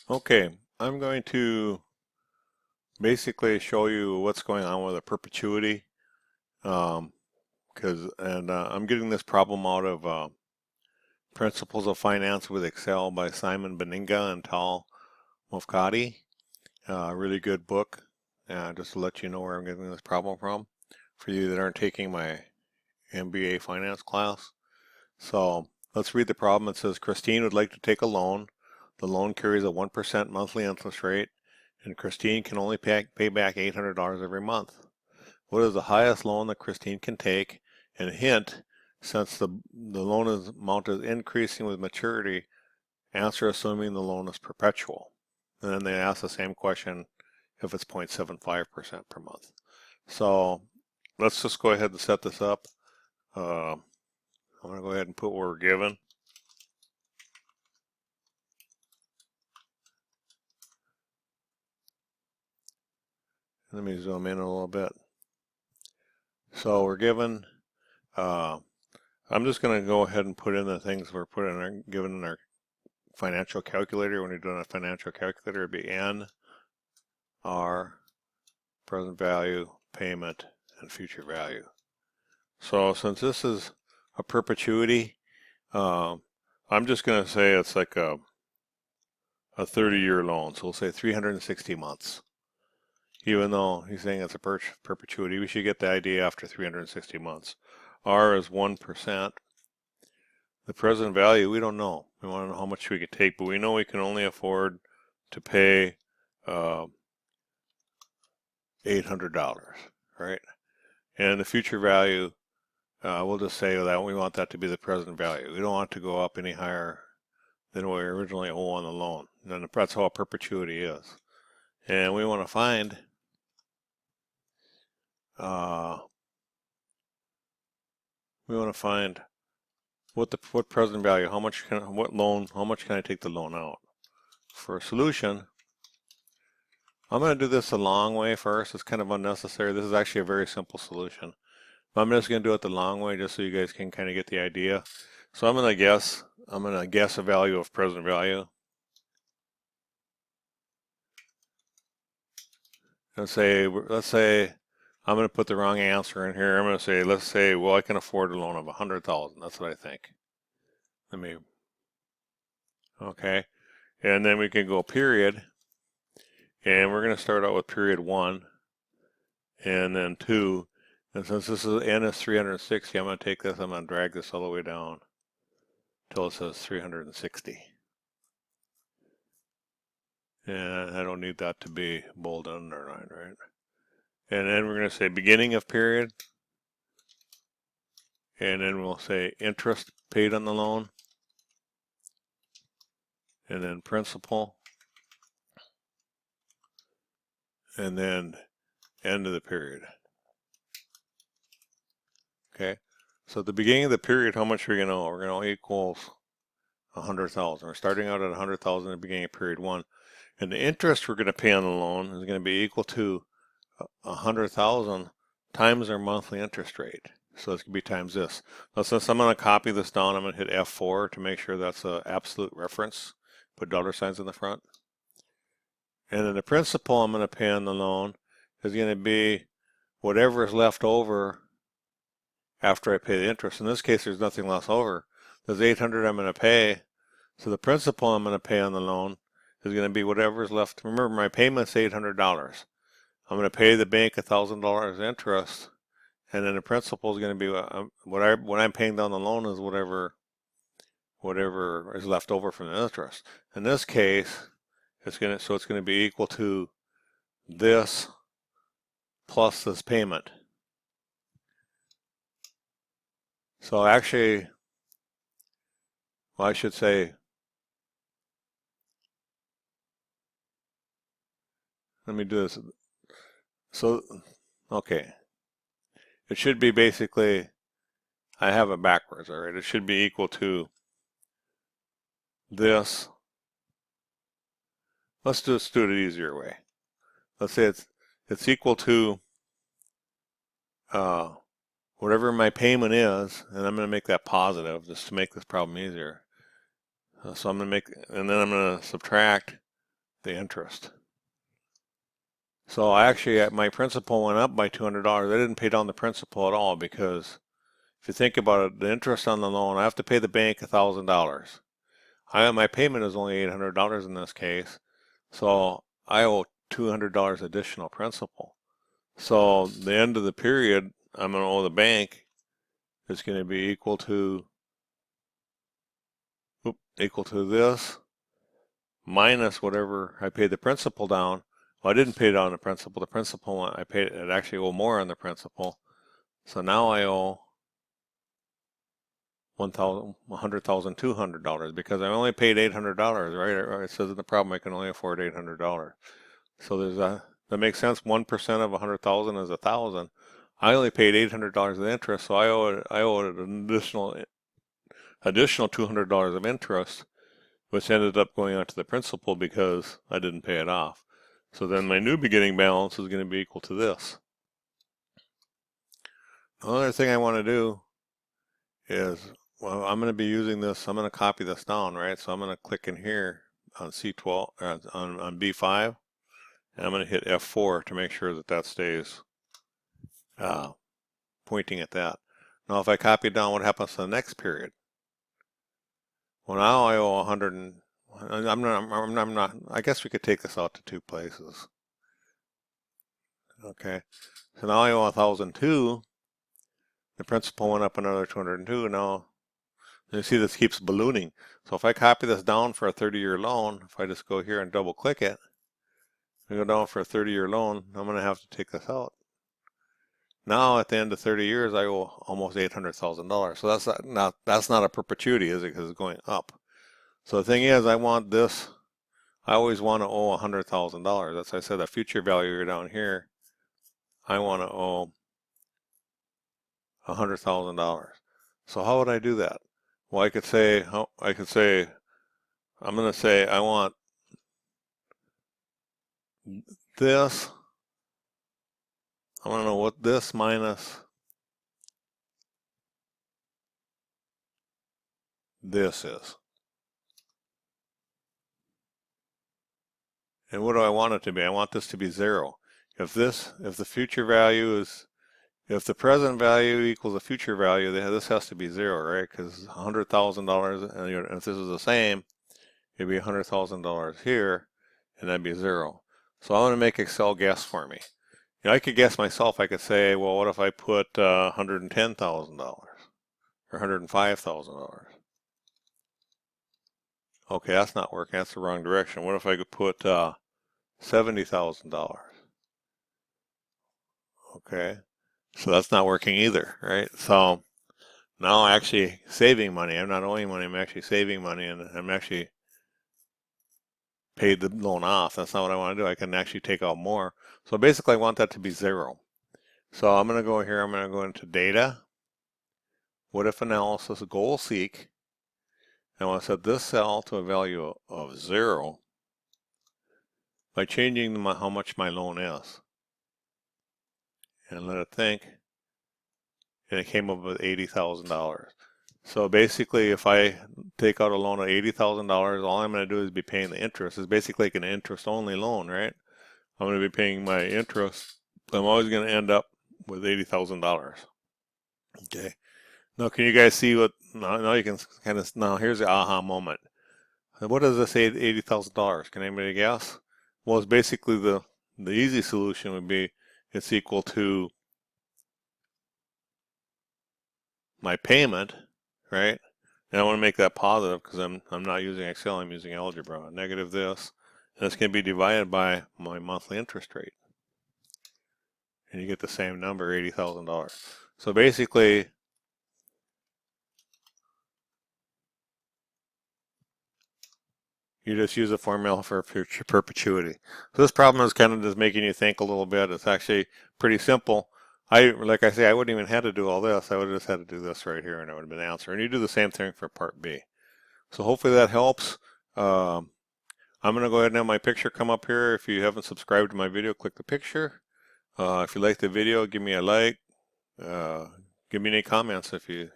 Okay, I'm going to basically show you what's going on with a perpetuity. Um, I'm getting this problem out of Principles of Finance with Excel by Simon Beninga and Tal Mofkati. Really good book. Just to let you know where I'm getting this problem from for you that aren't taking my MBA finance class. So let's read the problem. It says Christine would like to take a loan. The loan carries a 1% monthly interest rate, and Christine can only pay back $800 every month. What is the highest loan that Christine can take? And hint, since the loan amount is increasing with maturity, answer assuming the loan is perpetual. And then they ask the same question if it's 0.75% per month. So let's just go ahead and set this up. I'm going to go ahead and put what we're given. Let me zoom in a little bit. So we're given, I'm just going to go ahead and put in the things we're given in our financial calculator. When you're doing a financial calculator, it'd be N, R, present value, payment, and future value. So since this is a perpetuity, I'm just going to say it's like a 30-year loan. So we'll say 360 months. Even though he's saying it's a perpetuity, we should get the idea after 360 months. R is 1%. The present value, we don't know. We want to know how much we could take, but we know we can only afford to pay $800, right? And the future value, we'll just say that we want that to be the present value. We don't want it to go up any higher than what we originally owe on the loan. And that's how a perpetuity is. And we want to find what present value, how much can I take the loan out? For a solution, I'm going to do this the long way first. It's kind of unnecessary. This is actually a very simple solution. But I'm just going to do it the long way just so you guys can kind of get the idea. So I'm going to guess a value of present value. Let's say I'm going to put the wrong answer in here. I'm going to say, let's say, well, I can afford a loan of 100,000. That's what I think. Okay. And then we can go period. And we're going to start out with period 1 and then 2. And since this is N is 360, I'm going to take this, I'm going to drag this all the way down until it says 360. And I don't need that to be bold and underlined, right? And then we're going to say beginning of period. And then we'll say interest paid on the loan. And then principal. And then end of the period. Okay. So at the beginning of the period, how much are we going to owe? We're going to equals 100,000. We're starting out at 100,000 at the beginning of period 1. And the interest we're going to pay on the loan is going to be equal to 100,000 times our monthly interest rate. So it's going to be times this. Now, since I'm going to copy this down, I'm going to hit F4 to make sure that's an absolute reference. Put dollar signs in the front. And then the principal I'm going to pay on the loan is going to be whatever is left over after I pay the interest. In this case, there's nothing left over. There's 800 I'm going to pay. So the principal I'm going to pay on the loan is going to be whatever is left. Remember, my payment's $800. I'm going to pay the bank $1,000 interest, and then the principal is going to be what I'm paying down the loan is whatever is left over from the interest. In this case, it's going to be equal to this plus this payment. So actually, well, I should say, let me do this. So, okay, it should be basically, I have it backwards, all right? It should be equal to this. Let's just do it an easier way. Let's say it's equal to whatever my payment is, and I'm going to make that positive just to make this problem easier. So I'm going to and then I'm going to subtract the interest. So actually, my principal went up by $200. I didn't pay down the principal at all, because if you think about it, the interest on the loan, I have to pay the bank $1,000. My payment is only $800 in this case, so I owe $200 additional principal. So the end of the period, I'm going to owe the bank is going to be equal to this minus whatever I paid the principal down. Well, I didn't pay down the principal. The principal, I paid it actually owe more on the principal. So now I owe $100,200 because I only paid $800, right? It says in the problem I can only afford $800. So that makes sense. 1% of 100,000 is 1,000. I only paid $800 of interest, so I owe an additional $200 of interest, which ended up going out to the principal because I didn't pay it off. So then my new beginning balance is going to be equal to this. Another thing I want to do is, well, I'm going to be using this, I'm going to copy this down, right? So I'm going to click in here on C12, on B5, and I'm going to hit F4 to make sure that stays pointing at that. Now if I copy down, what happens to the next period? Well, now I owe 100 and I'm not, I guess we could take this out to two places. Okay, so now I owe 1,002. The principal went up another 202. Now you see this keeps ballooning. So if I copy this down for a 30-year loan, if I just go here and double click it, and go down for a 30-year loan, I'm going to have to take this out. Now at the end of 30 years, I owe almost $800,000. So that's not a perpetuity, is it? Because it's going up. So the thing is, I want this. I always want to owe $100,000. That's why I said the future value down here. I want to owe $100,000. So how would I do that? Well, I'm going to say I want this. I want to know what this minus this is. And what do I want it to be? I want this to be 0. If the future value is, if the present value equals the future value, this has to be 0, right? Because $100,000, and if this is the same, it'd be $100,000 here, and that'd be 0. So I want to make Excel guess for me. You know, I could guess myself. I could say, well, what if I put $110,000 or $105,000? Okay, that's not working. That's the wrong direction. What if I could put $70,000? Okay, so that's not working either, right? So now I'm actually saving money. I'm not owing money. I'm actually saving money, and I'm actually paid the loan off. That's not what I want to do. I can actually take out more. So basically, I want that to be 0. So I'm going to go here. I'm going to go into Data, What If Analysis, Goal Seek. I want to set this cell to a value of 0 by changing how much my loan is. And let it think. And it came up with $80,000. So basically, if I take out a loan of $80,000, all I'm going to do is be paying the interest. It's basically like an interest-only loan, right? I'm going to be paying my interest. I'm always going to end up with $80,000. Okay. Now, can you guys see what? Now you can kind of. Now here's the aha moment. What does this $80,000? Can anybody guess? Well, it's basically the easy solution would be it's equal to my payment, right? And I want to make that positive because I'm not using Excel, I'm using algebra. Negative this, and it's going to be divided by my monthly interest rate. And you get the same number, $80,000. So basically, you just use a formula for future perpetuity. So this problem is kind of just making you think a little bit. It's actually pretty simple. Like I say, I wouldn't even have to do all this. I would have just had to do this right here, and it would have been the answer. And you do the same thing for part B. So hopefully that helps. I'm going to go ahead and have my picture come up here. If you haven't subscribed to my video, click the picture. If you like the video, give me a like. Give me any comments if it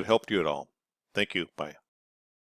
helped you at all. Thank you. Bye.